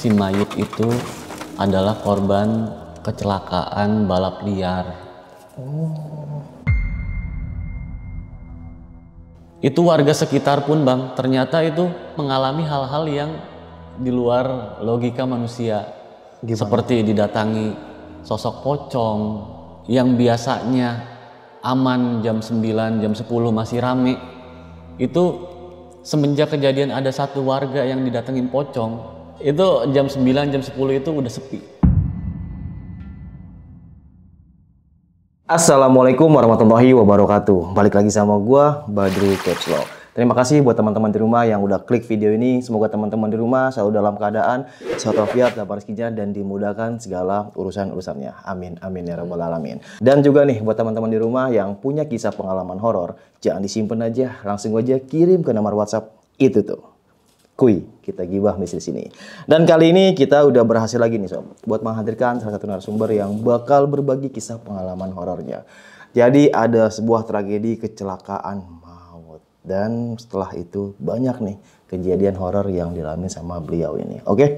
si mayit itu adalah korban kecelakaan balap liar. Itu warga sekitar pun Bang, ternyata itu mengalami hal-hal yang di luar logika manusia. Gimana? Seperti didatangi sosok pocong yang biasanya aman jam 9, jam 10 masih rame. Itu semenjak kejadian ada satu warga yang didatengin pocong, itu jam 9, jam 10 itu udah sepi. Assalamualaikum warahmatullahi wabarakatuh. Balik lagi sama gua, Badru Capslow. Terima kasih buat teman-teman di rumah yang udah klik video ini. Semoga teman-teman di rumah selalu dalam keadaan sehat walafiat, dapat rezekinya, dan dimudahkan segala urusan-urusannya. Amin, amin ya rabbal alamin. Dan juga nih buat teman-teman di rumah yang punya kisah pengalaman horor, jangan disimpan aja, langsung aja kirim ke nomor WhatsApp itu tuh. Kuy, kita gibah di sini. Dan kali ini kita udah berhasil lagi nih sob, buat menghadirkan salah satu narasumber yang bakal berbagi kisah pengalaman horornya. Jadi ada sebuah tragedi kecelakaan maut, dan setelah itu banyak nih kejadian horor yang dialami sama beliau ini. Oke,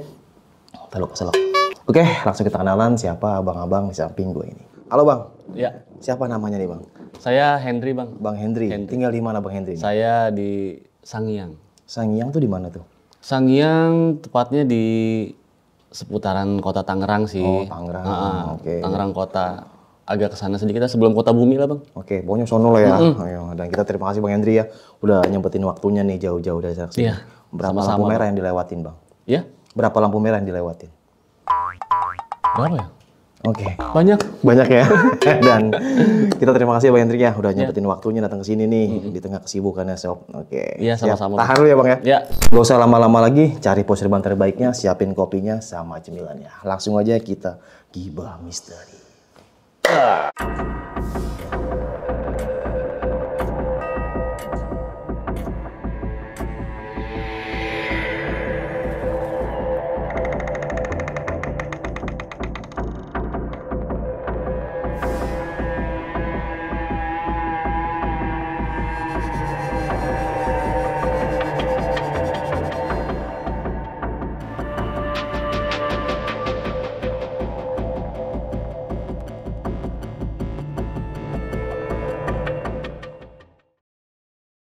Oke, langsung kita kenalan siapa abang-abang di samping gue ini. Halo bang. Ya. Siapa namanya nih bang? Saya Henry Bang. Bang Henry. Tinggal di mana bang Henry? Saya di Sangiang. Sangiang tuh di mana tuh? Sangiang tepatnya di seputaran kota Tangerang sih. Oh, Tangerang. Oke. Tangerang kota. Agak ke sana sedikit, sebelum kota Bumi lah, Bang. Oke, pokoknya sono lah ya. Ayo, dan kita terima kasih Bang Hendri ya udah nyempetin waktunya nih jauh-jauh dari sana. Iya. Berapa lampu merah yang dilewatin, Bang? Ya? Berapa lampu merah yang dilewatin? Berapa ya? Oke. Banyak Ya. Dan kita terima kasih Bang Hendri ya udah nyempetin waktunya datang ke sini nih di tengah kesibukannya sob. Oke. Iya, sama-sama. Tahan dulu ya Bang ya. Ya. Gak usah lama-lama lagi, cari posirban terbaiknya, siapin kopinya sama cemilannya. Langsung aja kita gibah misteri.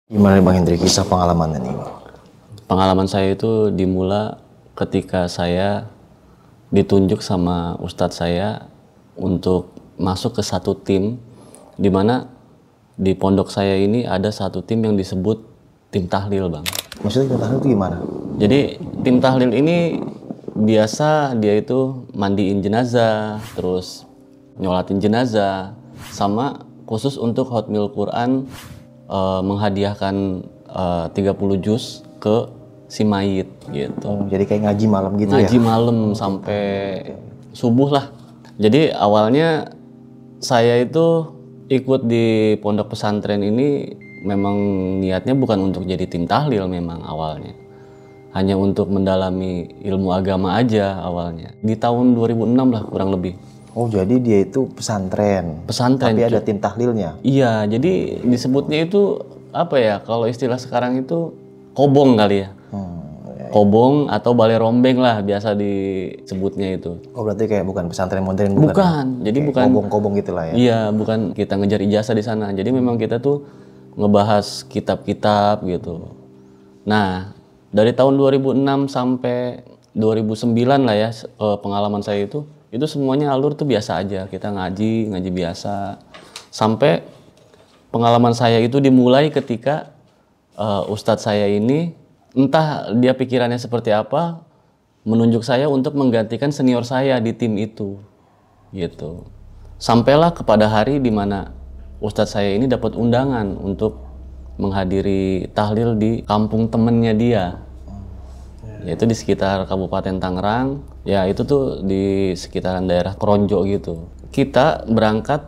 Gimana nih Bang Hendri kisah pengalamannya nih Bang? Pengalaman saya itu dimulai ketika saya ditunjuk sama ustadz saya untuk masuk ke satu tim, di mana di pondok saya ini ada satu tim yang disebut tim tahlil, Bang. Maksudnya tim tahlil itu gimana? Jadi tim tahlil ini biasa dia itu mandiin jenazah, terus nyolatin jenazah, sama khusus untuk Hotmil Quran menghadiahkan 30 juz ke si mayit gitu. Jadi kayak ngaji malam gitu ya? Ngaji malam sampai subuh lah. Jadi awalnya saya itu ikut di pondok pesantren ini memang niatnya bukan untuk jadi tim tahlil memang awalnya. Hanya untuk mendalami ilmu agama aja awalnya. Di tahun 2006 lah kurang lebih. Oh jadi dia itu pesantren. Pesantren. Tapi ada tim tahlilnya? Iya, jadi disebutnya itu apa ya, kalau istilah sekarang itu kobong kali ya. Kobong atau balai rombeng lah biasa disebutnya itu. Oh berarti kayak bukan pesantren modern? Bukan, jadi bukan kobong-kobong gitulah ya? Iya, bukan kita ngejar ijazah di sana. Jadi memang kita tuh ngebahas kitab-kitab gitu. Nah, dari tahun 2006 sampai 2009 lah ya pengalaman saya itu semuanya alur tuh biasa aja. Kita ngaji biasa. Sampai pengalaman saya itu dimulai ketika ustadz saya ini entah dia pikirannya seperti apa, menunjuk saya untuk menggantikan senior saya di tim itu, gitu. Sampailah kepada hari di mana ustadz saya ini dapat undangan untuk menghadiri tahlil di kampung temennya dia, yaitu di sekitar Kabupaten Tangerang. Ya itu tuh di sekitaran daerah Kronjo gitu. Kita berangkat,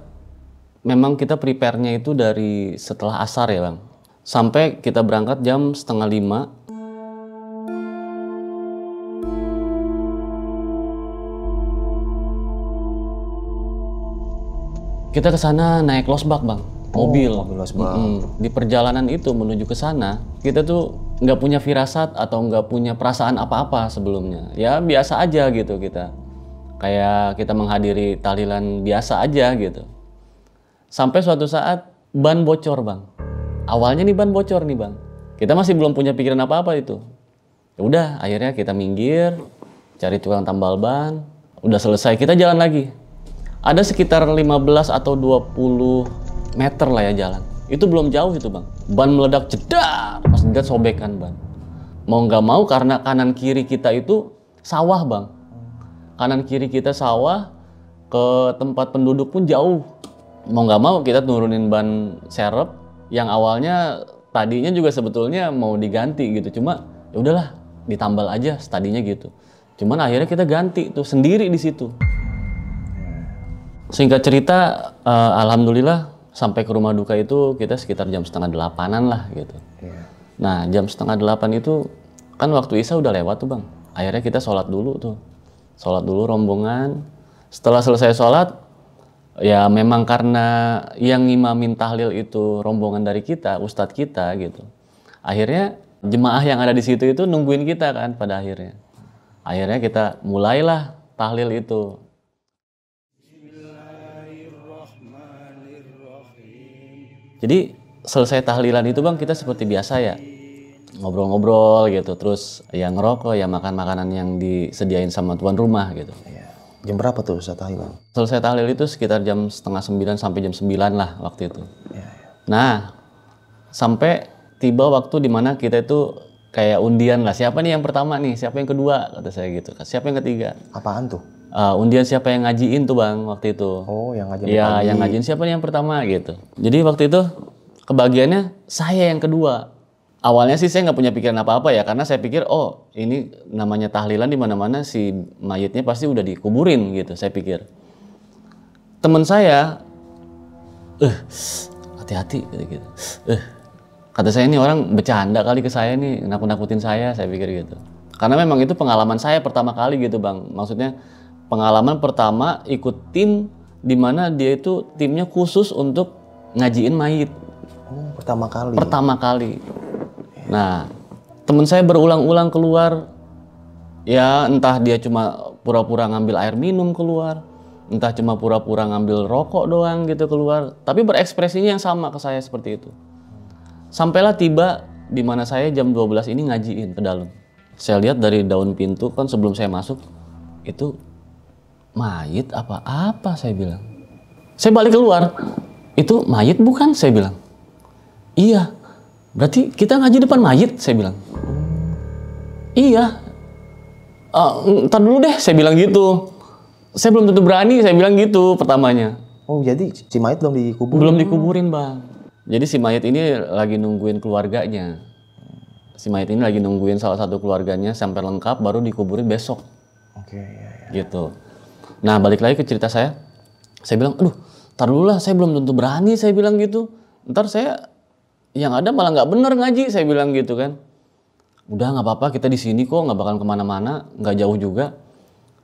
memang kita prepare-nya itu dari setelah asar ya Bang. Sampai kita berangkat jam 4:30. Kita ke sana naik losbak Bang, mobil. Mobil losbak. Di perjalanan itu menuju ke sana, kita tuh nggak punya firasat atau nggak punya perasaan apa-apa sebelumnya. Ya biasa aja gitu kita. Kayak kita menghadiri tahlilan biasa aja gitu. Sampai suatu saat ban bocor bang. Awalnya nih ban bocor nih bang. Kita masih belum punya pikiran apa-apa itu. Ya udah, akhirnya kita minggir, cari tukang tambal ban. Udah selesai, kita jalan lagi. Ada sekitar 15 atau 20 meter lah ya jalan. Itu belum jauh itu bang. Ban meledak jedar, pas lihat sobekan ban. Mau nggak mau karena kanan kiri kita itu sawah bang. Kanan kiri kita sawah, ke tempat penduduk pun jauh. Mau nggak mau kita turunin ban serep yang awalnya tadinya juga sebetulnya mau diganti gitu. Cuma ya udahlah ditambal aja tadinya gitu. Cuman akhirnya kita ganti tuh sendiri di situ. Singkat cerita, alhamdulillah sampai ke rumah duka itu kita sekitar jam 7:30-an lah gitu. Nah jam 7:30 itu kan waktu Isya udah lewat tuh bang. Akhirnya kita sholat dulu tuh. Sholat dulu rombongan. Setelah selesai sholat, ya memang karena yang ngimamin tahlil itu rombongan dari kita, ustadz kita gitu. Akhirnya jemaah yang ada di situ itu nungguin kita kan pada akhirnya. Akhirnya kita mulailah tahlil itu. Jadi selesai tahlilan itu bang kita seperti biasa ya. Ngobrol-ngobrol gitu, terus ya ngerokok, ya makan makanan yang disediain sama tuan rumah gitu. Jam berapa tuh Ustaz tahlilan? Selesai tahlil itu sekitar jam 8:30 sampai jam 9 lah waktu itu. Nah, sampai tiba waktu dimana kita itu kayak undian lah. Siapa nih yang pertama nih? Siapa yang kedua? Kata saya gitu. Siapa yang ketiga? Apaan tuh? Undian siapa yang ngajiin tuh bang waktu itu. Oh, yang ngajiin. Iya, yang ngajiin siapa nih yang pertama gitu. Jadi waktu itu kebagiannya saya yang kedua. Awalnya sih saya nggak punya pikiran apa-apa ya, karena saya pikir oh ini namanya tahlilan di mana-mana si mayitnya pasti udah dikuburin gitu. Saya pikir. Teman saya, hati-hati gitu. Kata saya ini orang bercanda kali ke saya nih, nakut-nakutin saya pikir gitu. Karena memang itu pengalaman saya pertama kali gitu bang. Maksudnya pengalaman pertama ikut tim di mana dia itu timnya khusus untuk ngajiin mayit. Oh, pertama kali. Pertama kali. Nah, teman saya berulang-ulang keluar. Ya entah dia cuma pura-pura ngambil air minum keluar, entah cuma pura-pura ngambil rokok doang gitu keluar. Tapi berekspresinya yang sama ke saya seperti itu. Sampailah tiba di mana saya jam 12 ini ngajiin ke dalam. Saya lihat dari daun pintu kan sebelum saya masuk itu mayit apa saya bilang. Saya balik keluar, itu mayit bukan saya bilang. Iya, berarti kita ngaji depan mayit saya bilang. Iya, ntar dulu deh saya bilang gitu. Saya belum tentu berani saya bilang gitu pertamanya. Oh jadi si mayit belum dikuburin? Belum dikuburin bang. Jadi si mayit ini lagi nungguin keluarganya. Si mayit ini lagi nungguin salah satu keluarganya sampai lengkap baru dikuburin besok. Oke, ya. Gitu. Nah balik lagi ke cerita saya. Saya bilang, aduh, ntar dulu lah saya belum tentu berani saya bilang gitu. Ntar saya yang ada malah nggak bener ngaji saya bilang gitu kan. Udah nggak apa-apa kita di sini kok nggak bakal kemana-mana, nggak jauh juga.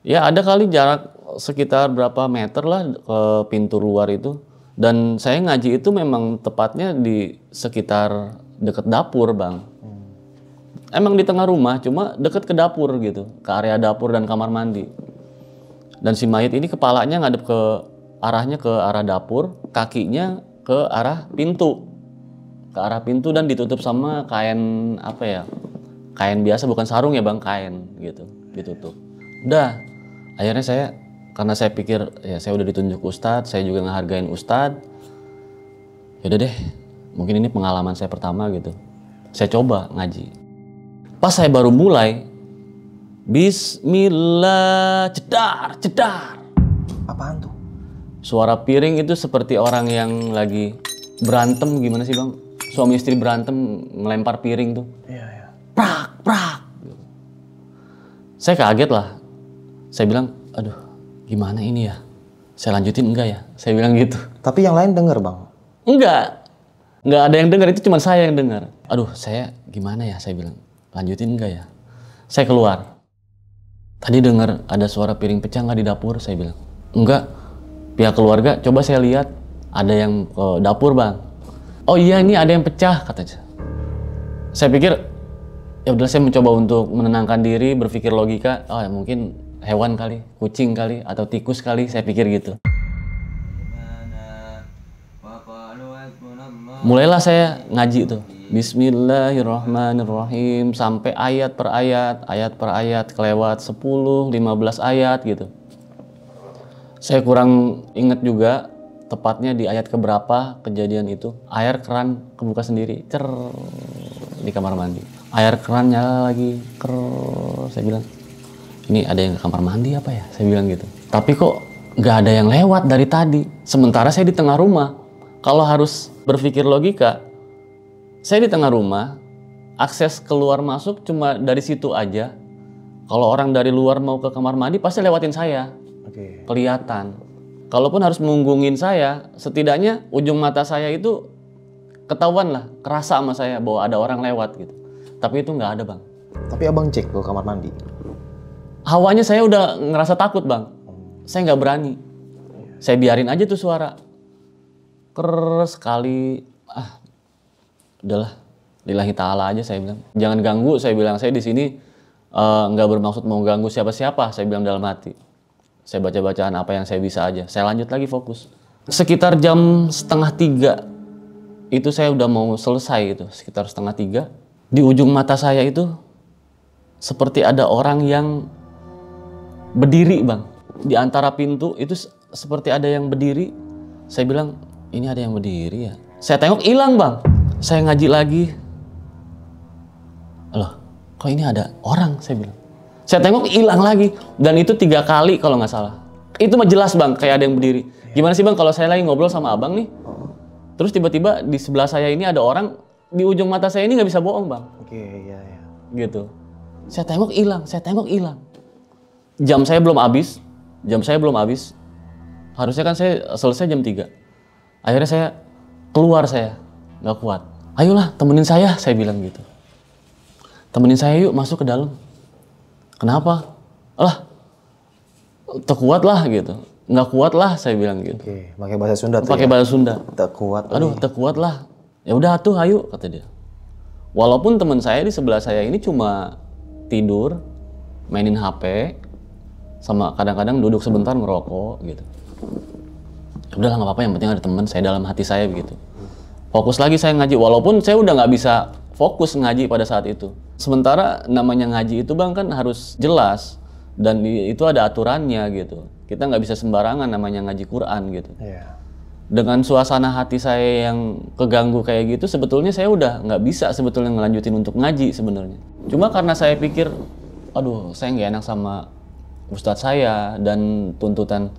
Ya ada kali jarak sekitar berapa meter lah ke pintu luar itu. Dan saya ngaji itu memang tepatnya di sekitar deket dapur bang. Emang di tengah rumah, cuma deket ke dapur gitu, ke area dapur dan kamar mandi. Dan si mayit ini kepalanya ngadep ke arahnya ke arah dapur, kakinya ke arah pintu. Ke arah pintu dan ditutup sama kain apa ya? Kain biasa bukan sarung ya bang, kain gitu, ditutup. Udah, akhirnya saya karena saya pikir ya saya udah ditunjuk ustadz, saya juga ngehargain ustadz. Yaudah deh, mungkin ini pengalaman saya pertama gitu. Saya coba ngaji. Pas saya baru mulai, Bismillah, jedar. Apaan tuh? Suara piring itu seperti orang yang lagi berantem, gimana sih bang? Suami istri berantem ngelempar piring tuh. Iya. Prak. Saya kaget lah. Saya bilang, aduh gimana ini ya? Saya lanjutin enggak ya? Saya bilang gitu. Tapi yang lain denger bang? Enggak ada yang dengar, itu cuma saya yang dengar. Aduh saya gimana ya? Saya bilang, lanjutin enggak ya? Saya keluar. Tadi dengar ada suara piring pecah nggak di dapur? Saya bilang, enggak. Pihak keluarga, coba saya lihat. Ada yang ke dapur bang. Oh iya ini ada yang pecah katanya. Saya pikir, Ya udah, saya mencoba untuk menenangkan diri, berpikir logika, oh ya mungkin hewan kali, kucing kali, atau tikus kali, saya pikir gitu. Mulailah saya ngaji tuh. Bismillahirrahmanirrahim sampai ayat per ayat, kelewat 10, 15 ayat gitu. Saya kurang ingat juga tepatnya di ayat keberapa kejadian itu. Air keran kebuka sendiri, cer di kamar mandi. Air keran nyala lagi, saya bilang, ini ada yang ke kamar mandi apa ya? Saya bilang gitu. Tapi kok nggak ada yang lewat dari tadi. Sementara saya di tengah rumah. Kalau harus berpikir logika, saya di tengah rumah, akses keluar masuk cuma dari situ aja. Kalau orang dari luar mau ke kamar mandi pasti lewatin saya. Kelihatan. Kalaupun harus mengunggungin saya, setidaknya ujung mata saya itu ketahuan lah, kerasa sama saya bahwa ada orang lewat gitu. Tapi itu nggak ada, Bang. Tapi abang cek ke kamar mandi? Hawanya saya udah ngerasa takut, Bang. Saya nggak berani. Saya biarin aja tuh suara. Sekali, udahlah, lillahi ta'ala aja saya bilang. Jangan ganggu, saya bilang. Saya di sini nggak bermaksud mau ganggu siapa-siapa, saya bilang dalam hati. Saya baca-bacaan apa yang saya bisa aja. Saya lanjut lagi fokus. Sekitar jam 2:30 itu saya udah mau selesai gitu. Sekitar 2:30. Di ujung mata saya itu seperti ada orang yang berdiri, Bang. Di antara pintu itu seperti ada yang berdiri. Saya bilang, ini ada yang berdiri ya. Saya tengok hilang, Bang. Saya ngaji lagi. Loh, kok ini ada orang? Saya bilang. Saya tengok hilang lagi. Dan itu 3 kali kalau nggak salah. Itu mah jelas, Bang, kayak ada yang berdiri. Gimana sih, Bang, kalau saya lagi ngobrol sama abang nih, terus tiba-tiba di sebelah saya ini ada orang, di ujung mata saya ini nggak bisa bohong, Bang. Iya. Gitu. Saya tengok hilang. Jam saya belum habis. Harusnya kan saya selesai jam 3. Akhirnya saya keluar, saya nggak kuat. Ayolah, temenin saya bilang gitu. Temenin saya yuk masuk ke dalam. Kenapa? Alah, terkuat lah gitu. Nggak kuat lah, saya bilang gitu. Oke, pakai bahasa Sunda tuh. Pakai bahasa Sunda. Tak kuat. Aduh, terkuat lah. Ya udah tuh, ayo, kata dia. Walaupun teman saya di sebelah saya ini cuma tidur, mainin HP, sama kadang-kadang duduk sebentar ngerokok gitu. Udahlah, nggak apa-apa, yang penting ada teman. Saya dalam hati saya begitu. Fokus lagi saya ngaji, walaupun saya udah nggak bisa fokus ngaji pada saat itu. Sementara namanya ngaji itu, Bang, kan harus jelas dan itu ada aturannya gitu. Kita nggak bisa sembarangan namanya ngaji Quran gitu. Iya. Dengan suasana hati saya yang keganggu kayak gitu, sebetulnya saya udah nggak bisa sebetulnya ngelanjutin untuk ngaji sebenarnya. Cuma karena saya pikir, aduh, saya nggak enak sama ustadz saya dan tuntutan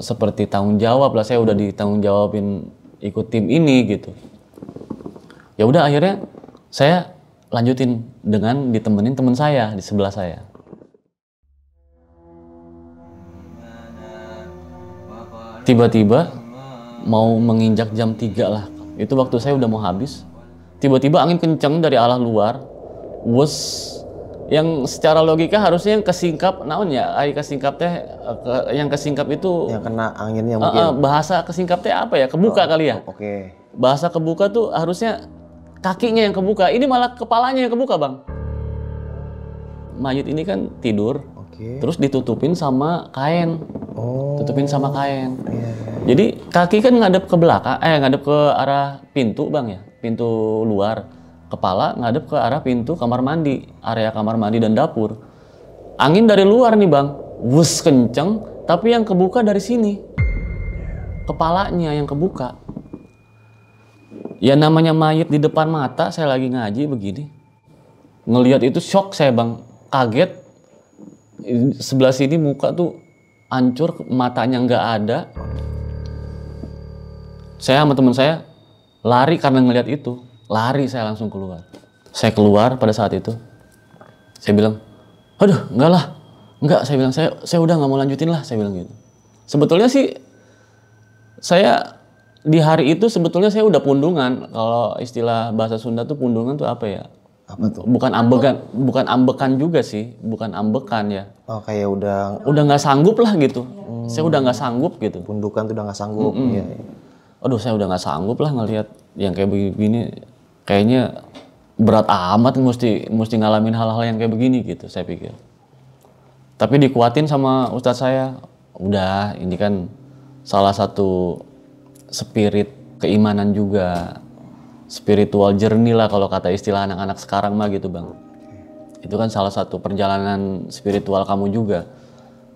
seperti tanggung jawab lah, saya udah ditanggung jawabin ikut tim ini gitu. Ya udah, akhirnya saya lanjutin dengan ditemenin teman saya di sebelah saya. Tiba-tiba mau menginjak jam 3 lah. Itu waktu saya udah mau habis. Tiba-tiba angin kenceng dari arah luar. Wes, yang secara logika harusnya yang kesingkap, naon ya, kesingkap teh, yang kesingkap itu yang kena anginnya mungkin. Bahasa kesingkap teh apa ya? Kebuka kali ya? Oke. Bahasa kebuka tuh harusnya kakinya yang kebuka. Ini malah kepalanya yang kebuka, Bang. Mayit ini kan tidur, terus ditutupin sama kain. Tutupin sama kain. Jadi kaki kan ngadep ke belakang, ngadep ke arah pintu, Bang ya, pintu luar. Kepala ngadep ke arah pintu kamar mandi, area kamar mandi dan dapur. Angin dari luar nih, Bang, wus kenceng, tapi yang kebuka dari sini. Kepalanya yang kebuka. Ya namanya mayit di depan mata, saya lagi ngaji begini. Ngelihat itu shock saya, Bang, kaget. Sebelah sini muka tuh hancur, matanya nggak ada. Saya sama teman saya lari karena ngelihat itu. Lari, saya langsung keluar. Saya keluar pada saat itu. Saya bilang, aduh, enggak lah. Enggak, saya bilang, saya udah nggak mau lanjutin lah, saya bilang gitu. Sebetulnya sih, saya di hari itu sebetulnya saya udah pundungan. Kalau istilah bahasa Sunda tuh pundungan tuh apa ya? Apa tuh? Bukan ambekan juga sih, bukan ambekan ya. Oh, kayak udah nggak sanggup lah gitu. Saya udah nggak sanggup gitu. pundukan tuh udah nggak sanggup. Aduh, saya udah nggak sanggup lah ngelihat yang kayak begini. Kayaknya berat amat mesti ngalamin hal-hal yang kayak begini gitu, saya pikir. Tapi dikuatin sama ustadz saya, udah ini kan salah satu spirit keimanan juga, spiritual journey lah kalau kata istilah anak-anak sekarang mah gitu bang. Itu kan salah satu perjalanan spiritual kamu juga.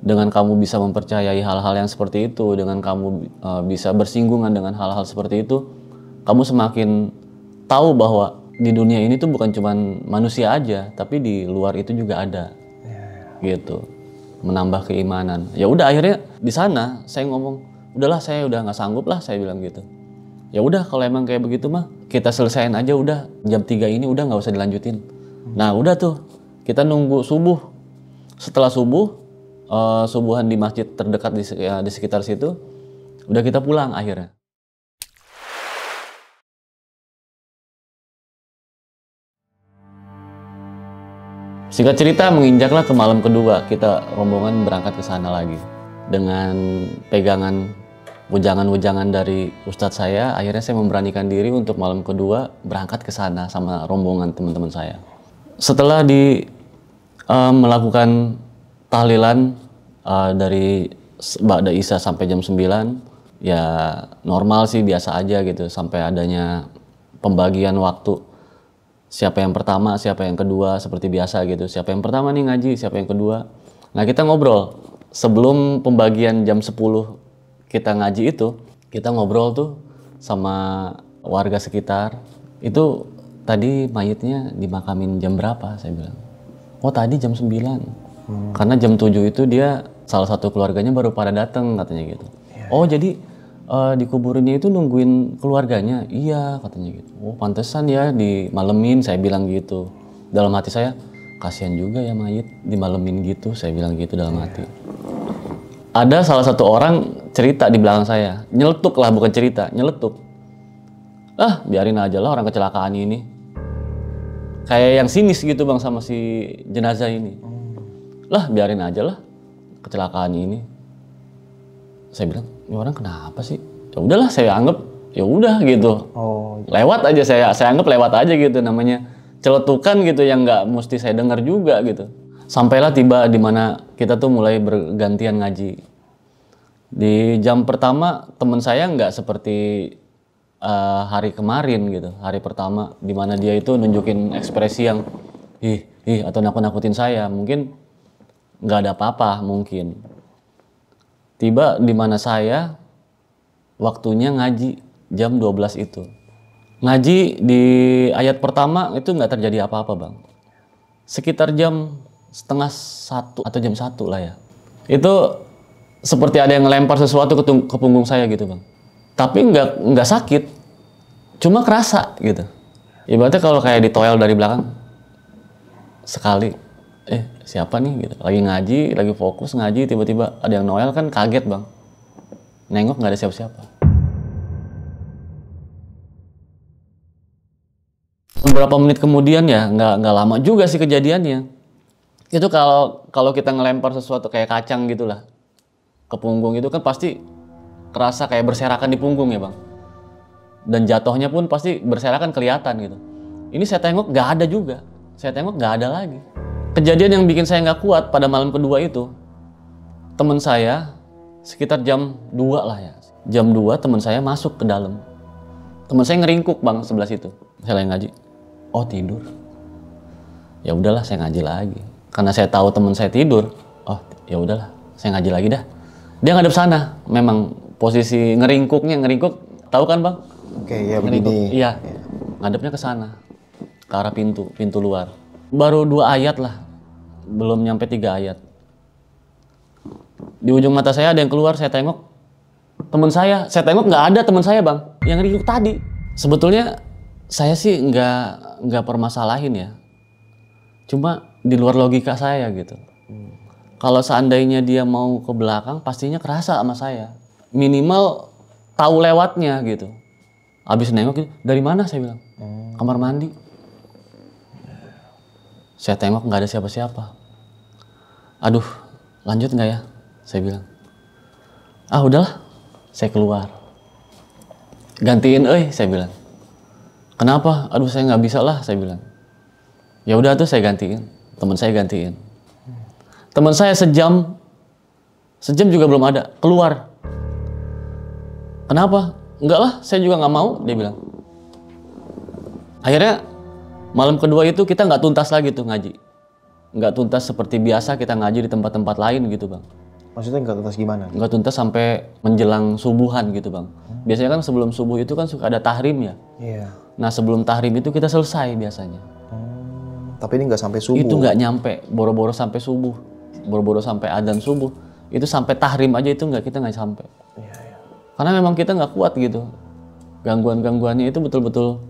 Dengan kamu bisa mempercayai hal-hal yang seperti itu, dengan kamu bisa bersinggungan dengan hal-hal seperti itu, kamu semakin tahu bahwa di dunia ini tuh bukan cuman manusia aja, tapi di luar itu juga ada, gitu. Menambah keimanan. Ya udah akhirnya di sana saya ngomong, udahlah saya udah nggak sanggup lah, saya bilang gitu. Ya udah kalau emang kayak begitu mah kita selesain aja udah jam 3 ini udah nggak usah dilanjutin. Nah udah tuh kita nunggu subuh. Setelah subuh subuhan di masjid terdekat di sekitar situ, udah kita pulang akhirnya. Singkat cerita, menginjaklah ke malam kedua, kita rombongan berangkat ke sana lagi. Dengan pegangan wejangan-wejangan dari ustadz saya, akhirnya saya memberanikan diri untuk malam kedua berangkat ke sana sama rombongan teman-teman saya. Setelah melakukan tahlilan dari ba'da isya sampai jam 9, ya normal sih, biasa aja gitu, sampai adanya pembagian waktu. Siapa yang pertama, siapa yang kedua, seperti biasa gitu. Siapa yang pertama nih ngaji, siapa yang kedua. Nah kita ngobrol, sebelum pembagian jam 10 kita ngaji itu, kita ngobrol tuh sama warga sekitar. Itu tadi mayitnya dimakamin jam berapa, saya bilang. Oh tadi jam 9. Karena jam 7 itu dia, salah satu keluarganya baru pada datang katanya gitu. Oh jadi dikuburinnya itu nungguin keluarganya? Iya katanya gitu. Oh pantesan ya dimalemin, saya bilang gitu. Dalam hati saya, kasihan juga ya mayit dimalemin gitu, saya bilang gitu dalam hati. Ada salah satu orang cerita di belakang saya, nyeletuk lah, bukan cerita, nyeletuk. Ah biarin aja lah orang kecelakaan ini. Kayak yang sinis gitu bang sama si jenazah ini. Lah biarin aja lah kecelakaan ini. Saya bilang, ini orang kenapa sih? Ya udahlah, saya anggap ya udah gitu. Lewat aja, saya anggap lewat aja gitu, namanya celetukan gitu yang nggak mesti saya dengar juga gitu. Sampailah tiba di mana kita tuh mulai bergantian ngaji. Di jam pertama teman saya nggak seperti hari kemarin gitu, hari pertama di mana dia itu nunjukin ekspresi yang ih atau nakut-nakutin saya. Mungkin nggak ada apa-apa mungkin. Tiba di mana saya waktunya ngaji jam 12 itu. Ngaji di ayat pertama itu nggak terjadi apa-apa bang. Sekitar jam setengah 1 atau jam 1 lah ya. Itu seperti ada yang ngelempar sesuatu ke punggung saya gitu bang. Tapi nggak sakit, cuma kerasa gitu. Ibaratnya kalau kayak ditoel dari belakang sekali. Siapa nih gitu, lagi ngaji, lagi fokus ngaji, tiba-tiba ada yang noel, kan kaget bang, nengok nggak ada siapa-siapa. Beberapa menit kemudian ya, nggak lama juga sih kejadiannya. Itu kalau kita ngelempar sesuatu kayak kacang gitulah ke punggung, itu kan pasti kerasa kayak berserakan di punggung ya bang, dan jatuhnya pun pasti berserakan kelihatan gitu. Ini saya tengok nggak ada juga, saya tengok nggak ada lagi. Kejadian yang bikin saya nggak kuat pada malam kedua itu, teman saya sekitar jam 2 lah ya. Jam 2 teman saya masuk ke dalam. Teman saya ngeringkuk bang sebelah situ. Saya lagi ngaji. Oh tidur. Ya udahlah saya ngaji lagi. Karena saya tahu teman saya tidur. Oh ya udahlah saya ngaji lagi dah. Dia ngadep sana. Memang posisi ngeringkuk, tahu kan bang? Oke, ya begini. Iya. Ngadepnya ke sana. Ke arah pintu luar. Baru 2 ayat lah, belum nyampe 3 ayat. Di ujung mata saya ada yang keluar, saya tengok teman saya tengok nggak ada teman saya bang, yang ringkuk tadi. Sebetulnya saya sih nggak permasalahin ya, cuma di luar logika saya gitu. Kalau seandainya dia mau ke belakang, pastinya kerasa sama saya. Minimal tahu lewatnya gitu. Abis nengok gitu, dari mana saya bilang? Kamar mandi. Saya tengok nggak ada siapa-siapa. Aduh, lanjut nggak ya? Saya bilang. Ah udahlah, saya keluar. Gantiin, saya bilang. Kenapa? Aduh saya nggak bisa lah, saya bilang. Ya udah tuh saya gantiin, teman saya gantiin. Teman saya sejam juga belum ada, keluar. Kenapa? Enggak lah, saya juga nggak mau, dia bilang. Akhirnya malam kedua itu kita nggak tuntas lagi tuh ngaji. Nggak tuntas seperti biasa kita ngaji di tempat-tempat lain gitu bang. Maksudnya nggak tuntas gimana? Nggak tuntas sampai menjelang subuhan gitu bang. Biasanya kan sebelum subuh itu kan suka ada tahrim ya. Iya. Nah sebelum tahrim itu kita selesai biasanya. Tapi ini nggak sampai subuh. Itu nggak nyampe, boro-boro sampai subuh. Boro-boro sampai adzan subuh. Itu sampai tahrim aja itu kita nggak sampai. Iya, iya. Karena memang kita nggak kuat gitu. Gangguan-gangguannya itu betul-betul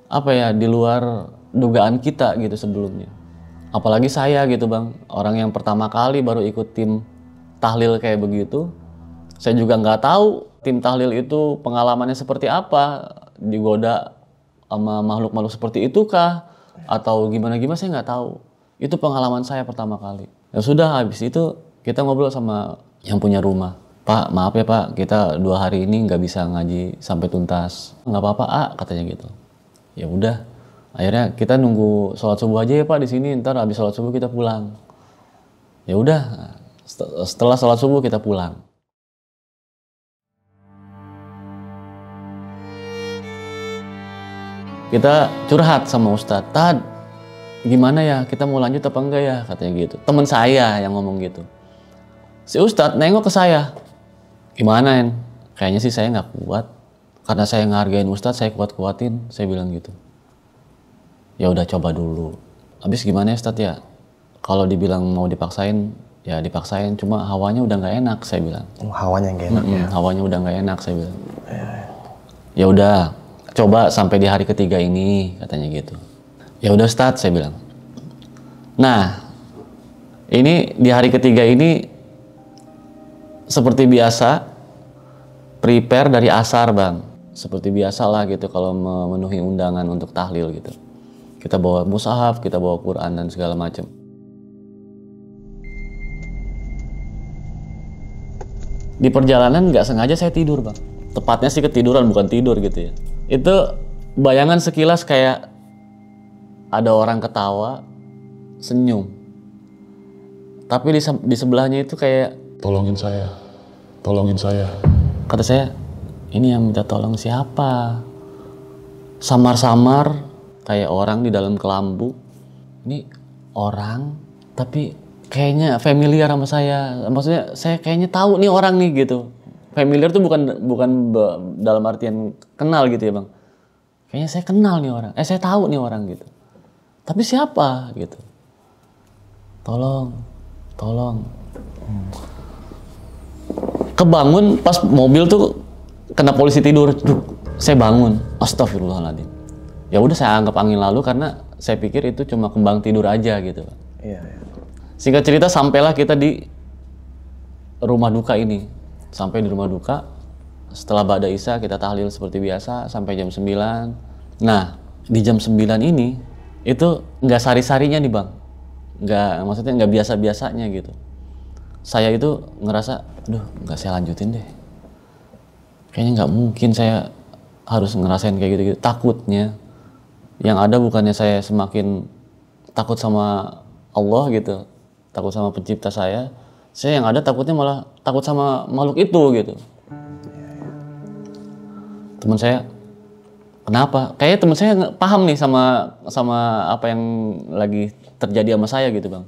apa ya, di luar dugaan kita gitu sebelumnya. Apalagi saya gitu bang, orang yang pertama kali baru ikut tim tahlil kayak begitu. Saya juga nggak tahu tim tahlil itu pengalamannya seperti apa, digoda sama makhluk-makhluk seperti itu kah, atau gimana-gimana saya nggak tahu. Itu pengalaman saya pertama kali. Ya sudah, habis itu kita ngobrol sama yang punya rumah. Pak, maaf ya Pak, kita 2 hari ini nggak bisa ngaji sampai tuntas. Nggak apa-apa, katanya gitu. Ya udah, akhirnya kita nunggu sholat subuh aja ya Pak di sini. Ntar habis sholat subuh kita pulang. Ya udah, setelah sholat subuh kita pulang. Kita curhat sama Ustadz, Tad, gimana ya, kita mau lanjut apa enggak ya, katanya gitu. Temen saya yang ngomong gitu. Si Ustadz nengok ke saya, gimana En? Kayaknya sih saya nggak kuat. Karena saya ngehargain Ustadz, saya kuat-kuatin, saya bilang gitu. Ya udah coba dulu. Habis gimana ya Ustadz ya? Kalau dibilang mau dipaksain, ya dipaksain. Cuma hawanya udah nggak enak, saya bilang. Hawanya nggak enak ya? Hawanya udah nggak enak, saya bilang. Ya udah, coba sampai di hari ketiga ini, katanya gitu. Ya udah Ustadz, saya bilang. Nah, ini di hari ketiga ini seperti biasa, prepare dari asar bang. Seperti biasa lah gitu kalau memenuhi undangan untuk tahlil gitu. Kita bawa mushaf, kita bawa Quran dan segala macam. Di perjalanan nggak sengaja saya tidur bang. Tepatnya sih ketiduran, bukan tidur gitu ya. Itu bayangan sekilas kayak ada orang ketawa, senyum. Tapi di sebelahnya itu kayak, tolongin saya, tolongin saya. kata saya, ini yang minta tolong siapa? Samar-samar kayak orang di dalam kelambu. Ini orang, tapi kayaknya familiar sama saya. Maksudnya saya kayaknya tahu nih orang nih gitu. Familiar tuh bukan dalam artian kenal gitu ya bang. Kayaknya saya kenal nih orang. Saya tahu nih orang gitu. Tapi siapa gitu? Tolong. Kebangun pas mobil tuh kena polisi tidur. Saya bangun. Astagfirullahaladzim. Ya udah saya anggap angin lalu karena saya pikir itu cuma kembang tidur aja gitu. Iya. Singkat cerita sampailah kita di rumah duka ini. Sampai di rumah duka, setelah Ba'da Isya kita tahlil seperti biasa sampai jam 9. Nah, di jam 9 ini itu nggak sari-sarinya nih bang. Maksudnya nggak biasa-biasanya gitu. Saya itu ngerasa, aduh nggak saya lanjutin deh. Kayaknya nggak mungkin saya harus ngerasain kayak gitu-gitu. Takutnya, yang ada bukannya saya semakin takut sama Allah gitu. Takut sama pencipta saya yang ada takutnya malah takut sama makhluk itu gitu. Teman saya, kenapa? Kayaknya teman saya paham nih sama apa yang lagi terjadi sama saya gitu bang.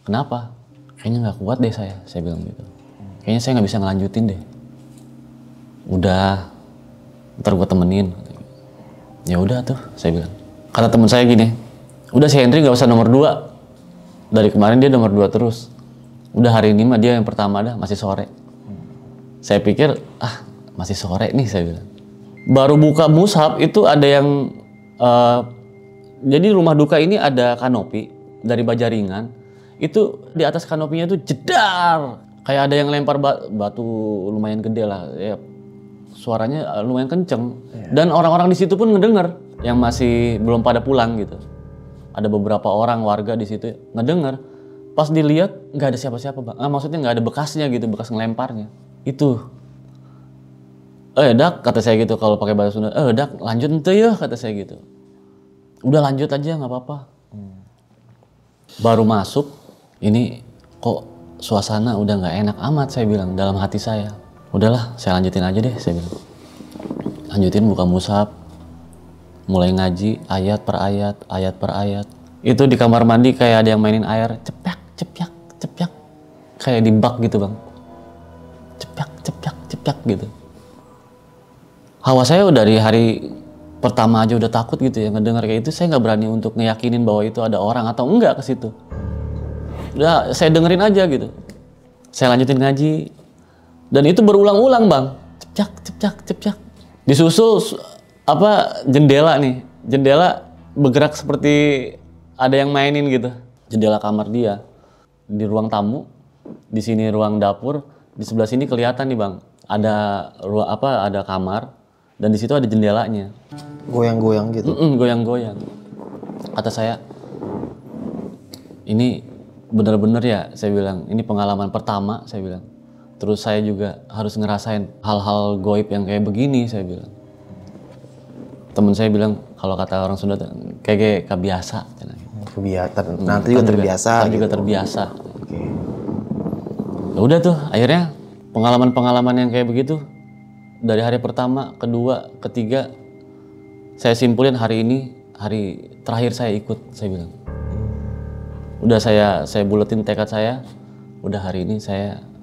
Kenapa? Kayaknya nggak kuat deh saya bilang gitu. Kayaknya saya nggak bisa ngelanjutin deh. Udah, ntar gue temenin. Ya udah tuh, saya bilang. Kata teman saya gini, udah si Henry nggak usah nomor 2. Dari kemarin dia nomor 2 terus. Udah hari ini mah dia yang pertama dah, masih sore. Saya pikir, masih sore nih saya bilang. Baru buka mushaf itu ada yang, jadi rumah duka ini ada kanopi dari baja ringan. Itu di atas kanopinya itu jedar. Kayak ada yang lempar batu lumayan gede lah. Ya, suaranya lumayan kenceng. Dan orang-orang di situ pun ngedenger. Yang masih belum pada pulang gitu. Ada beberapa orang warga di situ ngedenger. Pas dilihat nggak ada siapa-siapa bang. Maksudnya nggak ada bekasnya gitu, bekas ngelemparnya. Itu. Dak kata saya gitu kalau pakai bahasa Sunda. Dak lanjut ente ya kata saya gitu. Udah lanjut aja nggak apa-apa. Baru masuk, ini kok suasana udah nggak enak amat, saya bilang dalam hati saya. Udahlah, saya lanjutin aja deh, saya bilang. Lanjutin buka mushaf, mulai ngaji ayat per ayat. Itu di kamar mandi kayak ada yang mainin air, cepiak, kayak di bak gitu bang, cepiak gitu. Hawa saya udah dari hari pertama aja udah takut gitu ya ngedengar kayak itu. Saya nggak berani untuk ngeyakinin bahwa itu ada orang atau enggak ke situ. Udah saya dengerin aja gitu. Saya lanjutin ngaji dan itu berulang-ulang bang, cepiak. Disusul jendela nih, jendela bergerak seperti ada yang mainin gitu. Jendela kamar dia di ruang tamu, di sini ruang dapur, di sebelah sini kelihatan nih bang, ada kamar. Dan di situ ada jendelanya. Goyang-goyang gitu. Goyang-goyang. Kata saya, ini benar-benar ya, saya bilang, ini pengalaman pertama, saya bilang. Terus saya juga harus ngerasain hal-hal goib yang kayak begini, saya bilang. Temen saya bilang, kalau kata orang Sunda, kayak kebiasa. Kebiasaan. Nanti juga terbiasa. Saya juga terbiasa. Ya udah tuh, akhirnya pengalaman-pengalaman yang kayak begitu. Dari hari pertama, kedua, ketiga, saya simpulin hari ini hari terakhir saya ikut, saya bilang. Udah saya buletin tekad saya, udah hari ini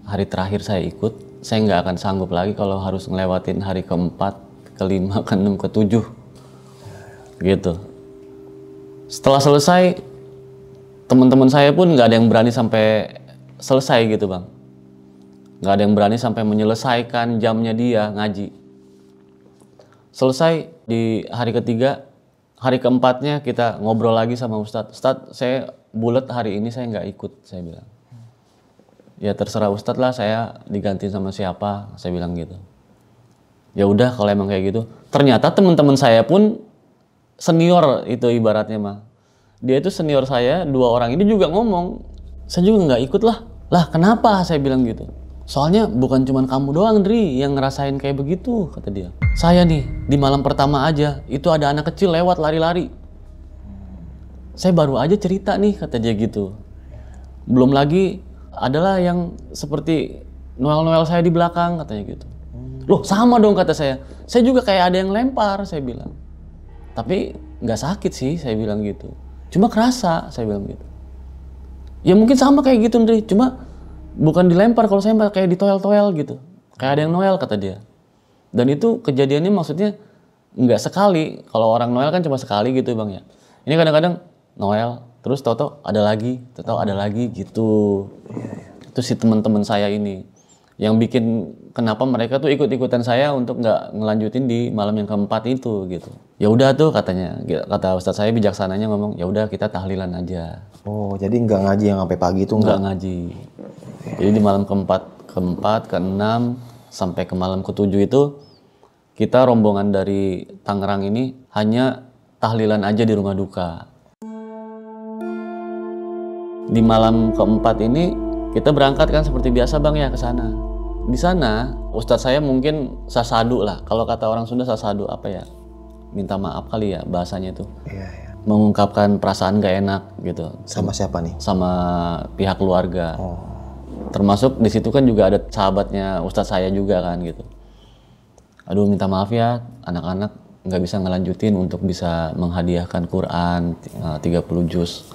hari terakhir saya ikut. Saya nggak akan sanggup lagi kalau harus ngelewatin hari keempat, kelima, keenam, ketujuh, gitu. Setelah selesai, teman-teman saya pun nggak ada yang berani sampai selesai gitu bang. Nggak ada yang berani sampai menyelesaikan jamnya dia ngaji. Selesai di hari ketiga, hari keempatnya kita ngobrol lagi sama Ustadz. Ustadz, saya bulet hari ini saya nggak ikut, saya bilang. Ya terserah Ustadz lah, saya digantiin sama siapa, saya bilang gitu. Ya udah kalau emang kayak gitu. Ternyata teman-teman saya pun senior itu ibaratnya mah. Dia itu senior saya, 2 orang ini juga ngomong, saya juga nggak ikut lah. Lah kenapa, saya bilang gitu. Soalnya bukan cuma kamu doang Dri yang ngerasain kayak begitu, kata dia. Saya nih di malam pertama aja itu ada anak kecil lewat lari-lari. Saya baru aja cerita nih, kata dia gitu. Belum lagi adalah yang seperti noel-noel saya di belakang, katanya gitu. Loh sama dong, kata saya. Saya juga kayak ada yang lempar, saya bilang. Tapi nggak sakit sih, saya bilang gitu. Cuma kerasa, saya bilang gitu. Ya mungkin sama kayak gitu Dri, cuma bukan dilempar, kalau saya kayak ditoel-toel gitu. Kayak ada yang noel, kata dia. Dan itu kejadiannya maksudnya nggak sekali. Kalau orang noel kan cuma sekali gitu bang ya. Ini kadang-kadang noel, terus toto ada lagi gitu. Itu si teman-teman saya ini. Yang bikin kenapa mereka tuh ikut-ikutan saya untuk nggak ngelanjutin di malam yang keempat itu gitu. Ya udah tuh katanya, kata Ustadz saya bijaksananya ngomong, ya udah kita tahlilan aja. Oh jadi nggak ngaji yang sampai pagi itu nggak ngaji. Jadi di malam keempat, keenam, sampai ke malam ketujuh itu kita rombongan dari Tangerang ini hanya tahlilan aja di rumah duka. Di malam keempat ini kita berangkat kan seperti biasa bang ya ke sana. Di sana Ustadz saya mungkin sasadu lah. Kalau kata orang Sunda sasadu apa ya? Minta maaf kali ya bahasanya itu. Iya. Mengungkapkan perasaan gak enak gitu. Sama siapa nih? Sama pihak keluarga. Oh. Termasuk di situ kan juga ada sahabatnya Ustadz saya juga kan gitu. Aduh minta maaf ya anak-anak nggak bisa ngelanjutin untuk bisa menghadiahkan Quran 30 juz.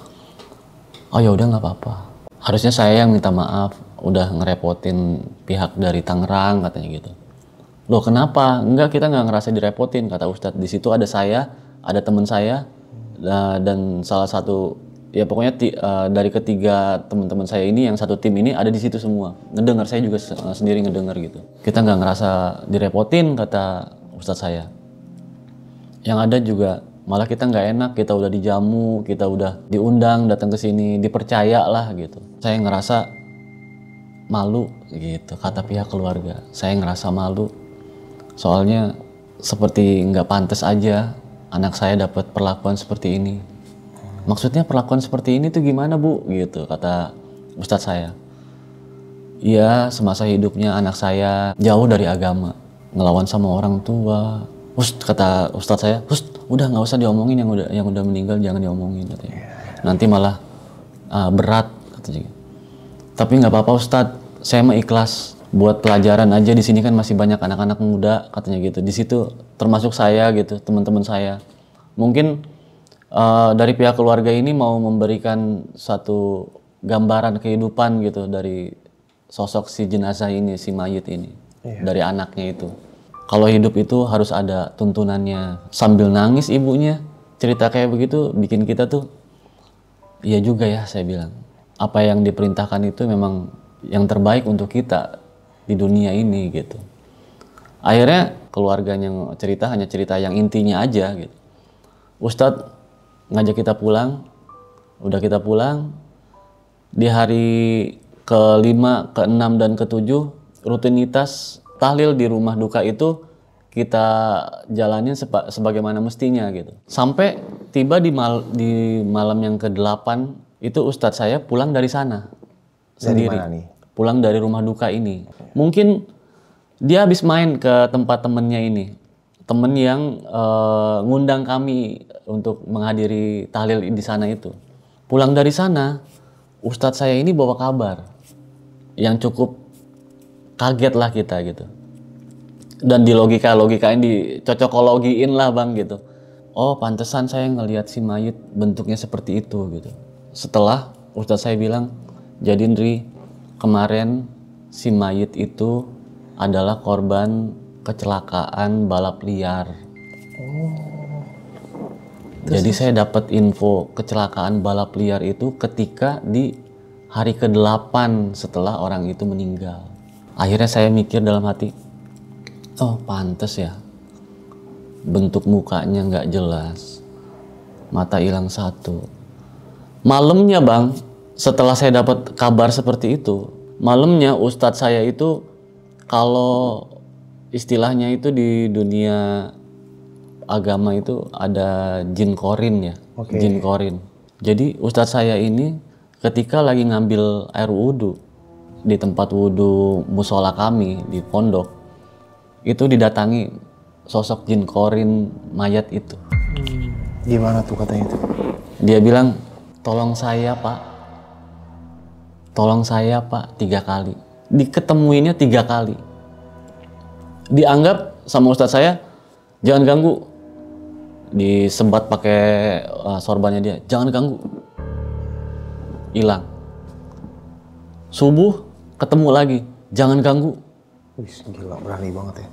Oh ya udah nggak apa-apa. Harusnya saya yang minta maaf, udah ngerepotin pihak dari Tangerang katanya gitu. Loh kenapa? Enggak, kita nggak ngerasa direpotin, kata Ustadz. Di situ ada saya, ada teman saya, dan salah satu ya pokoknya dari ketiga teman-teman saya ini yang satu tim ini ada di situ semua. Ngedengar, saya juga sendiri ngedengar gitu. Kita nggak ngerasa direpotin, kata Ustadz saya. Yang ada juga malah kita nggak enak, kita udah dijamu, kita udah diundang datang ke sini, dipercaya lah gitu. Saya ngerasa malu gitu, kata pihak keluarga. Saya ngerasa malu, soalnya seperti nggak pantas aja anak saya dapat perlakuan seperti ini. Maksudnya perlakuan seperti ini tuh gimana bu? Gitu kata Ustadz saya. Iya, semasa hidupnya anak saya jauh dari agama, ngelawan sama orang tua. Kata Ustadz saya, udah nggak usah diomongin yang udah meninggal, jangan diomongin katanya. Nanti malah berat katanya. Tapi nggak apa-apa Ustadz, saya mah ikhlas buat pelajaran aja, di sini kan masih banyak anak-anak muda katanya gitu. Di situ termasuk saya gitu, teman-teman saya. Mungkin dari pihak keluarga ini mau memberikan satu gambaran kehidupan gitu dari sosok si jenazah ini, si mayit ini, dari anaknya itu. Kalau hidup itu harus ada tuntunannya. Sambil nangis ibunya cerita kayak begitu bikin kita tuh, iya juga ya saya bilang. Apa yang diperintahkan itu memang yang terbaik untuk kita di dunia ini gitu. Akhirnya keluarganya cerita hanya cerita yang intinya aja gitu. Ustadz ngajak kita pulang, udah kita pulang. Di hari ke-5, ke-6, dan ke-7 rutinitas tahlil di rumah duka itu kita jalanin sebagaimana mestinya gitu. Sampai tiba di malam yang ke-8 itu ustadz saya pulang dari sana sendiri. Dari mana nih? Pulang dari rumah duka ini. Mungkin dia habis main ke tempat temennya ini. Temen yang ngundang kami untuk menghadiri tahlil di sana itu. Pulang dari sana, ustadz saya ini bawa kabar yang cukup kaget lah kita gitu. Dan di logikain, dicocokologiin lah bang gitu. Oh pantesan saya ngelihat si mayit bentuknya seperti itu gitu. Setelah ustadz saya bilang, jadi Ndri, kemarin si mayit itu adalah korban kecelakaan balap liar. Jadi saya dapat info kecelakaan balap liar itu ketika di hari ke-8 setelah orang itu meninggal. Akhirnya saya mikir dalam hati, oh pantes ya, bentuk mukanya nggak jelas, mata hilang satu. Malamnya bang, setelah saya dapat kabar seperti itu, malamnya ustadz saya itu, kalau istilahnya itu di dunia agama itu ada jin korin ya, jin korin. Jadi ustadz saya ini ketika lagi ngambil air wudhu di tempat wudhu musola kami di pondok, itu didatangi sosok jin korin mayat itu. Gimana tuh katanya itu? Dia bilang, tolong saya pak, tolong saya pak, 3 kali. Diketemuinnya 3 kali. Dianggap sama ustadz saya, jangan ganggu. Disembat pakai sorbannya dia, jangan ganggu. Hilang. Subuh ketemu lagi, jangan ganggu. Wih, gila, berani banget ya.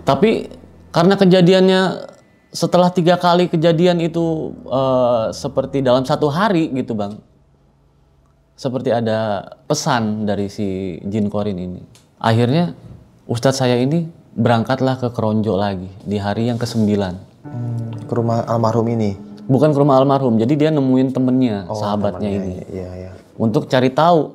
Tapi karena kejadiannya setelah 3 kali kejadian itu seperti dalam 1 hari gitu bang. Seperti ada pesan dari si jin korin ini. Akhirnya ustadz saya ini berangkatlah ke Keronjo lagi di hari yang ke-9. Ke rumah almarhum ini? Bukan ke rumah almarhum, jadi dia nemuin temennya, sahabatnya ini. Iya. Untuk cari tahu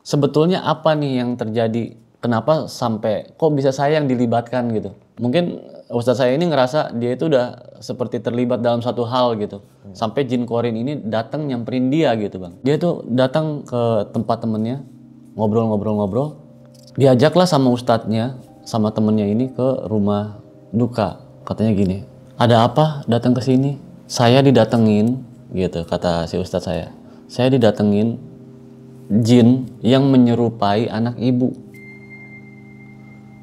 sebetulnya apa nih yang terjadi, kenapa sampai kok bisa saya yang dilibatkan gitu. Mungkin ustadz saya ini ngerasa dia itu udah seperti terlibat dalam satu hal gitu. Sampai jin korin ini datang nyamperin dia gitu bang. Dia tuh datang ke tempat temennya, ngobrol-ngobrol. Diajaklah sama ustadznya, sama temennya ini ke rumah duka. Katanya gini, ada apa datang ke sini? Saya didatengin, gitu kata si ustadz saya. Saya didatengin jin yang menyerupai anak ibu.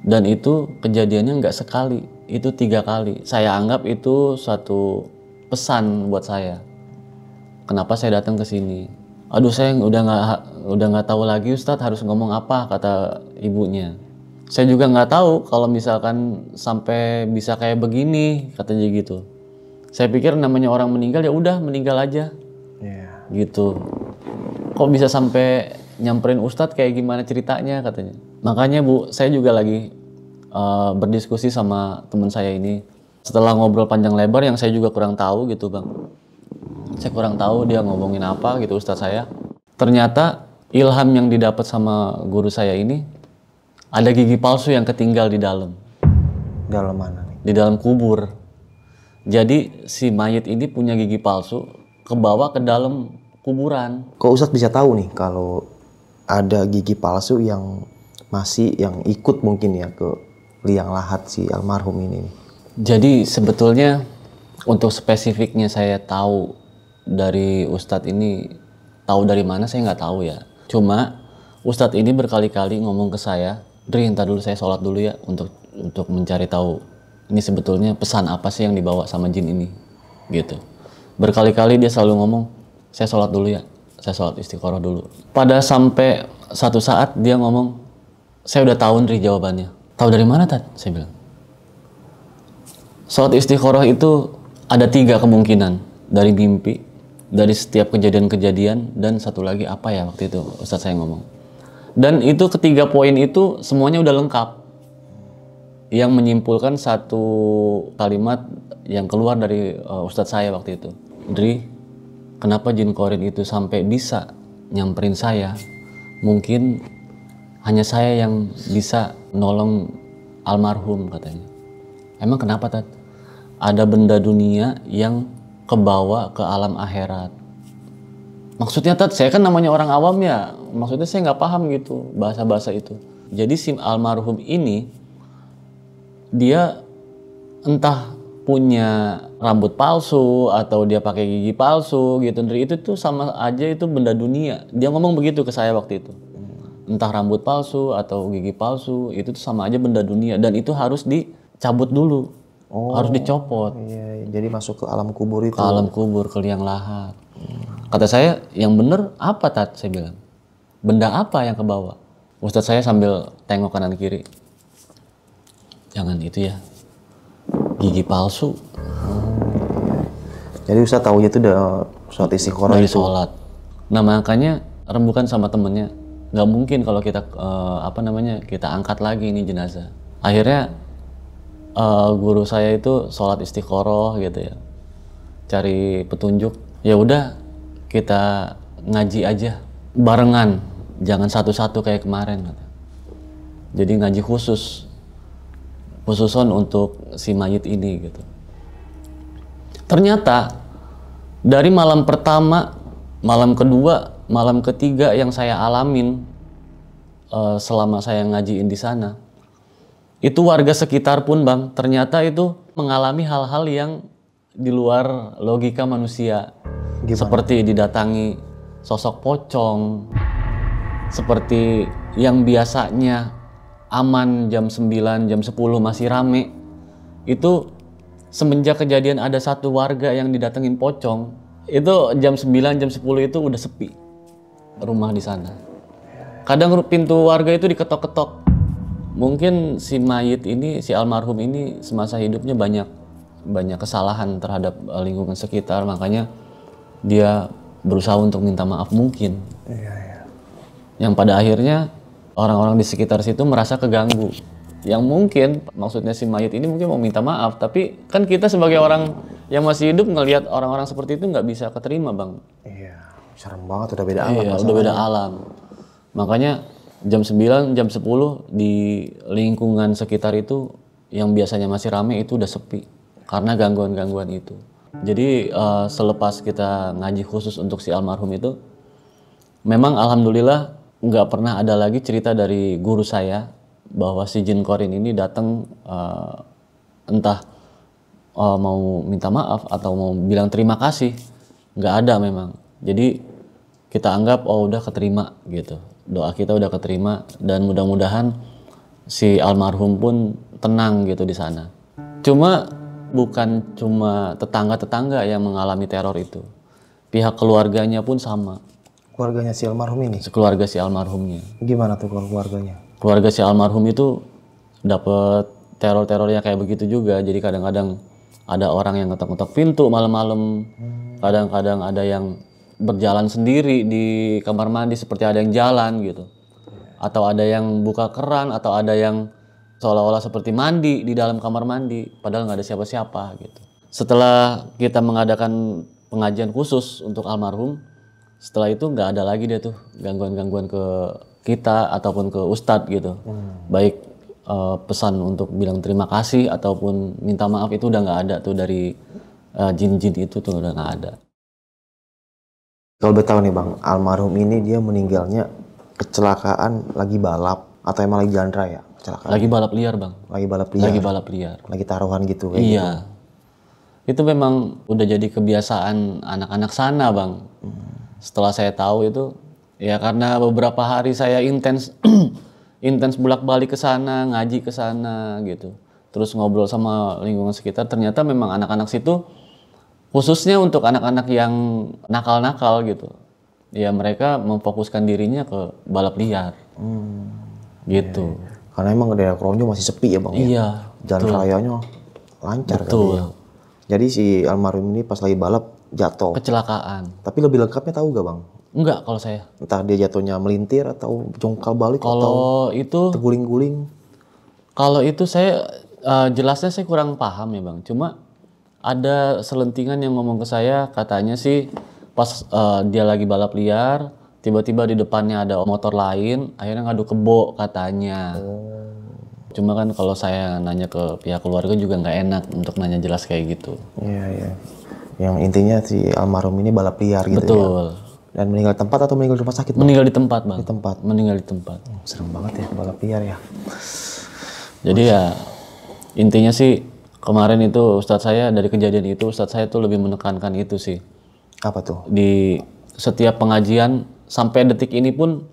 Dan itu kejadiannya nggak sekali, itu 3 kali. Saya anggap itu suatu pesan buat saya. Kenapa saya datang ke sini? Aduh saya udah nggak tahu lagi Ustadz harus ngomong apa, kata ibunya. Saya juga nggak tahu kalau misalkan sampai bisa kayak begini, katanya gitu. Saya pikir namanya orang meninggal ya udah meninggal aja, gitu. Kok bisa sampai nyamperin Ustadz kayak gimana ceritanya, katanya. Makanya Bu, saya juga lagi berdiskusi sama teman saya ini. Setelah ngobrol panjang lebar yang saya juga kurang tahu gitu bang. Saya kurang tahu dia ngomongin apa gitu Ustadz saya. Ternyata ilham yang didapat sama guru saya ini, ada gigi palsu yang ketinggal di dalam. Dalam mana nih? Di dalam kubur. Jadi si mayit ini punya gigi palsu, kebawa ke dalam kuburan. Kok Ustadz bisa tahu nih kalau ada gigi palsu yang masih yang ikut mungkin ya ke liang lahat si almarhum ini? Jadi sebetulnya Untuk spesifiknya saya tahu dari Ustadz ini, tahu dari mana saya nggak tahu ya. Cuma Ustadz ini berkali-kali ngomong ke saya, Dri, ntar dulu saya sholat dulu ya untuk mencari tahu ini sebetulnya pesan apa sih yang dibawa sama jin ini, gitu. Berkali-kali dia selalu ngomong, saya sholat dulu ya, saya sholat istiqoroh dulu. Pada sampai satu saat dia ngomong, saya udah tahu Dri jawabannya. Tahu dari mana, Tat? Saya bilang. Sholat istiqoroh itu ada 3 kemungkinan, dari mimpi, dari setiap kejadian-kejadian, dan satu lagi apa ya waktu itu Ustadz saya ngomong. Dan itu ketiga poin itu semuanya udah lengkap. Yang menyimpulkan satu kalimat yang keluar dari Ustadz saya waktu itu. Dri, kenapa jin korin itu sampai bisa nyamperin saya? Mungkin hanya saya yang bisa nolong almarhum, katanya. Emang kenapa, Tat? Ada benda dunia yang kebawa ke alam akhirat. Maksudnya, Tat, saya kan namanya orang awam ya. Maksudnya saya nggak paham gitu bahasa-bahasa itu. Jadi si almarhum ini, dia entah punya rambut palsu atau dia pakai gigi palsu gitu. Itu tuh sama aja itu benda dunia. Dia ngomong begitu ke saya waktu itu. Entah rambut palsu atau gigi palsu, itu tuh sama aja benda dunia. Dan itu harus dicabut dulu. Harus dicopot. Iya, jadi masuk ke alam kubur itu. Ke alam kubur, ke liang lahat. Kata saya, yang bener apa, Tat? Saya bilang. Benda apa yang kebawa? Ustadz saya sambil tengok kanan kiri. Jangan itu ya. Gigi palsu. Jadi Ustadz tahunya itu udah sholat istiqoroh Dari itu. sholat. Nah makanya rembukan sama temennya. Nggak mungkin kalau kita kita angkat lagi ini jenazah. Akhirnya guru saya itu sholat istiqoroh gitu ya, cari petunjuk. Ya udah kita ngaji aja barengan, jangan satu-satu kayak kemarin. Jadi ngaji khususon untuk si mayit ini gitu. Ternyata dari malam pertama, malam kedua, malam ketiga yang saya alamin selama saya ngajiin di sana, itu warga sekitar pun, Bang, ternyata itu mengalami hal-hal yang di luar logika manusia. Gimana? Seperti didatangi sosok pocong, seperti yang biasanya aman jam 9, jam 10 masih rame. Itu semenjak kejadian ada satu warga yang didatengin pocong, itu jam 9, jam 10 itu udah sepi rumah di sana. Kadang pintu warga itu diketok-ketok. Mungkin si mayit ini, si almarhum ini semasa hidupnya banyak kesalahan terhadap lingkungan sekitar, makanya dia berusaha untuk minta maaf mungkin. Iya. Yang pada akhirnya orang-orang di sekitar situ merasa keganggu. Yang mungkin maksudnya si mayit ini mungkin mau minta maaf, tapi kan kita sebagai orang yang masih hidup ngelihat orang-orang seperti itu nggak bisa keterima, Bang. Iya, serem banget, udah beda alam. Iya, udah beda alam. Makanya jam 9, jam 10 di lingkungan sekitar itu yang biasanya masih rame itu udah sepi karena gangguan-gangguan itu. Jadi selepas kita ngaji khusus untuk si almarhum itu, memang alhamdulillah nggak pernah ada lagi cerita dari guru saya bahwa si jin korin ini datang entah mau minta maaf atau mau bilang terima kasih. Nggak ada memang. Jadi kita anggap udah keterima gitu. Doa kita udah keterima dan mudah-mudahan si almarhum pun tenang gitu di sana. Cuma bukan cuma tetangga-tetangga yang mengalami teror itu. Pihak keluarganya pun sama. Keluarganya si almarhum ini? Keluarga si almarhumnya. Gimana tuh keluarganya? Keluarga si almarhum itu dapet teror-terornya kayak begitu juga. Jadi kadang-kadang ada orang yang ngetok-ngetok pintu malam-malam. Kadang-kadang ada yang berjalan sendiri di kamar mandi seperti ada yang jalan gitu. Atau ada yang buka keran, atau ada yang seolah-olah seperti mandi di dalam kamar mandi, padahal nggak ada siapa-siapa gitu. Setelah kita mengadakan pengajian khusus untuk almarhum, setelah itu nggak ada lagi dia tuh gangguan-gangguan ke kita ataupun ke ustadz gitu. Baik pesan untuk bilang terima kasih ataupun minta maaf itu udah nggak ada tuh dari jin-jin itu tuh udah nggak ada. Kalau boleh tahu nih Bang, almarhum ini dia meninggalnya kecelakaan lagi balap atau emang lagi jalan raya? Kecelakaan. Lagi balap liar, Bang. Lagi balap liar. Lagi balap liar. Lagi taruhan gitu kayak Iya. gitu. Itu memang udah jadi kebiasaan anak-anak sana, Bang. Setelah saya tahu itu, ya karena beberapa hari saya intens intens bolak-balik ke sana, ngaji ke sana gitu. Terus ngobrol sama lingkungan sekitar, ternyata memang anak-anak situ khususnya untuk anak-anak yang nakal-nakal gitu. Ya mereka memfokuskan dirinya ke balap liar. Gitu. Karena emang daerah Kronjo masih sepi ya Bang ya. Iya. Jalan rayanya lancar Betul. kali ya. Jadi si almarhum ini pas lagi balap jatuh. Kecelakaan. Tapi lebih lengkapnya tahu gak Bang? Enggak kalau saya. Entah dia jatuhnya melintir atau jongkal balik atau Kalau itu terguling-guling. Kalau itu saya jelasnya saya kurang paham ya Bang. Cuma ada selentingan yang ngomong ke saya, katanya sih pas dia lagi balap liar, tiba-tiba di depannya ada motor lain, akhirnya ngadu kebo katanya. Cuma kan kalau saya nanya ke pihak keluarga juga nggak enak untuk nanya jelas kayak gitu. Iya, iya. Yang intinya si almarhum ini balap liar gitu ya. Betul. Dan meninggal di tempat atau meninggal di rumah sakit Bang? Meninggal di tempat Bang. Di tempat. Meninggal di tempat. Serem banget ya balap liar ya. Jadi ya intinya sih kemarin itu Ustadz saya dari kejadian itu Ustadz saya tuh lebih menekankan itu sih. Apa tuh? Di setiap pengajian sampai detik ini pun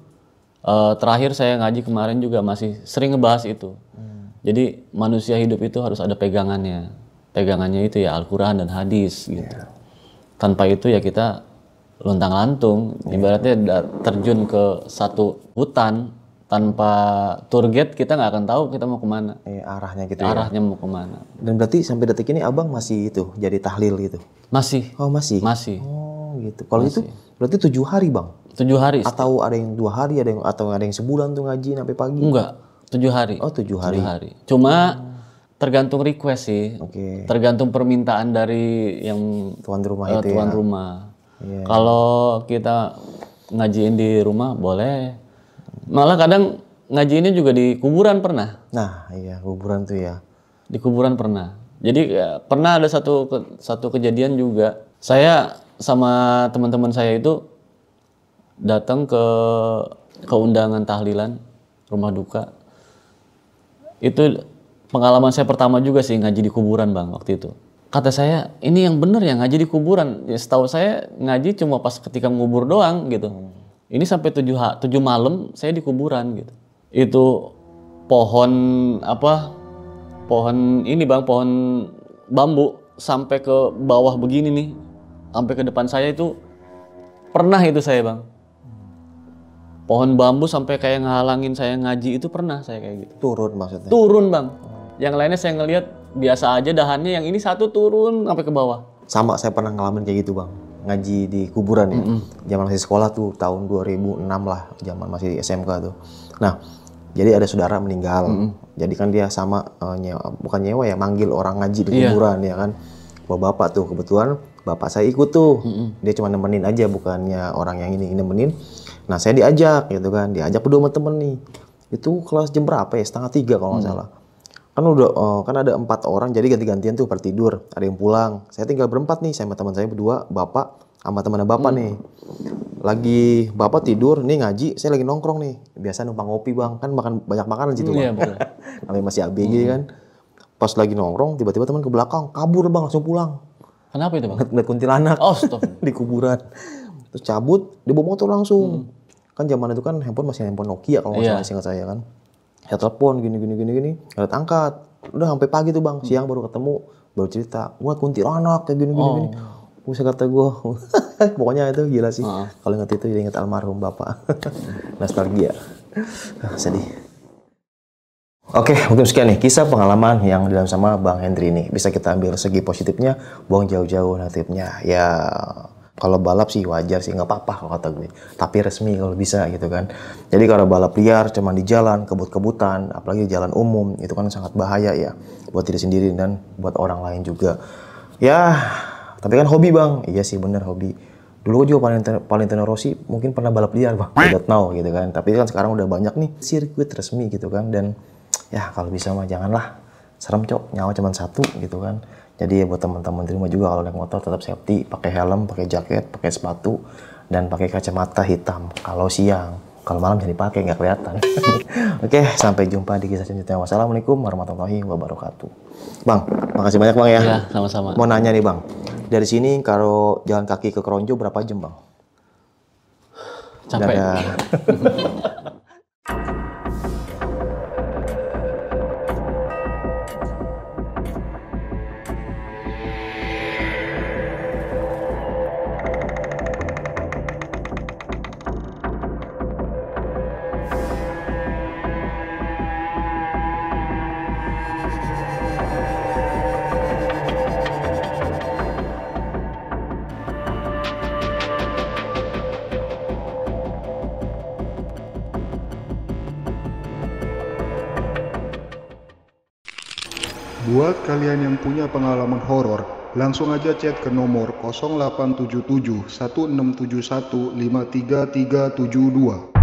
terakhir saya ngaji kemarin juga masih sering ngebahas itu. Jadi manusia hidup itu harus ada pegangannya. Pegangannya itu ya Al-Quran dan hadis gitu. Tanpa itu ya kita lontang-lantung. Ibaratnya terjun ke satu hutan tanpa tour guide kita nggak akan tahu kita mau kemana. Arahnya gitu ya. Arahnya mau kemana. Dan berarti sampai detik ini abang masih itu jadi tahlil gitu? Masih. Oh masih? Masih. Oh gitu. Kalau itu berarti 7 hari Bang? 7 hari. Atau ada yang 2 hari, atau ada yang sebulan tuh ngaji sampai pagi? Enggak. 7 hari. Oh 7 hari. 7 hari. Cuma tergantung request sih. Oke. Tergantung permintaan dari yang Tuan rumah itu tuan ya? rumah. Iya. Kalau kita ngajiin di rumah boleh. Malah kadang ngajiinnya juga di kuburan pernah. Nah iya kuburan tuh ya. Di kuburan pernah. Jadi ya, pernah ada satu kejadian juga. Saya sama teman-teman saya itu datang ke undangan tahlilan rumah duka. Itu pengalaman saya pertama juga sih ngaji di kuburan Bang waktu itu. Kata saya, ini yang bener ya ngaji di kuburan. Ya, setahu saya ngaji cuma pas ketika ngubur doang gitu. Ini sampai 7 malam saya di kuburan gitu. Itu pohon pohon ini Bang, pohon bambu sampai ke bawah begini nih. Sampai ke depan saya itu pernah itu saya Bang. Pohon bambu sampai kayak ngehalangin saya ngaji itu pernah saya kayak gitu. Turun maksudnya? Turun Bang. Yang lainnya saya ngelihat biasa aja dahannya, yang ini satu turun sampai ke bawah. Sama saya pernah ngalamin kayak gitu Bang. Ngaji di kuburan ya. Zaman masih sekolah tuh tahun 2006 lah. Zaman masih SMK tuh. Nah jadi ada saudara meninggal. Jadi kan dia sama bukan nyewa ya, manggil orang ngaji di kuburan ya kan. Bawa bapak tuh, kebetulan bapak saya ikut tuh. Dia cuma nemenin aja, bukannya orang yang ini nemenin. Nah saya diajak gitu kan, diajak berdua sama temen nih. Itu kelas jam berapa ya, 2:30 kalau nggak salah. Kan udah kan ada 4 orang, jadi ganti-gantian tuh pada tidur. Ada yang pulang. Saya tinggal berempat nih, sama teman saya berdua, bapak sama temannya bapak nih. Lagi bapak tidur, nih ngaji, saya lagi nongkrong nih. Biasa numpang ngopi Bang, kan makan banyak makanan situ Bang. Iya betul. Namanya masih ABG kan. Pas lagi nongkrong, tiba-tiba teman ke belakang, kabur Bang, langsung pulang. Kenapa itu Bang? Ngeliat kuntilanak Oh stop. di kuburan. Terus cabut, dibawa motor langsung. Kan zaman itu kan handphone masih handphone Nokia kalau nggak salah seingat saya kan. Saya telepon gini, nggak angkat. Udah sampai pagi tuh Bang, siang baru ketemu, baru cerita, gua kuntilanak kayak gini. Bisa kata gua, pokoknya itu gila sih. Kalau ingat itu jadi ingat almarhum bapak. Nostalgia. Sedih. Oke, mungkin sekian nih kisah pengalaman yang dialami sama Bang Hendri ini. Bisa kita ambil segi positifnya, buang jauh-jauh negatifnya. Ya kalau balap sih wajar sih, nggak apa-apa kalau kata gue. Tapi resmi kalau bisa gitu kan. Jadi kalau balap liar cuma di jalan, kebut-kebutan, apalagi jalan umum, itu kan sangat bahaya ya. Buat diri sendiri dan buat orang lain juga. Ya, tapi kan hobi Bang. Iya sih bener hobi. Dulu gue juga Valentino Rossi mungkin pernah balap liar Bang. I don't know gitu kan. Tapi kan sekarang udah banyak nih sirkuit resmi gitu kan. Dan ya kalau bisa mah janganlah. Serem Cok, nyawa cuma satu gitu kan. Jadi ya buat teman-teman di rumah juga kalau naik motor tetap safety, pakai helm, pakai jaket, pakai sepatu, dan pakai kacamata hitam kalau siang. Kalau malam jadi pakai nggak kelihatan. Oke, sampai jumpa di kisah selanjutnya. Wassalamualaikum warahmatullahi wabarakatuh. Bang, makasih banyak Bang ya. Ya, sama-sama. Mau nanya nih Bang, dari sini kalau jalan kaki ke Kronjo berapa jam Bang? Capek. Dadah. Buat kalian yang punya pengalaman horor, langsung aja chat ke nomor 0877 1671 53372.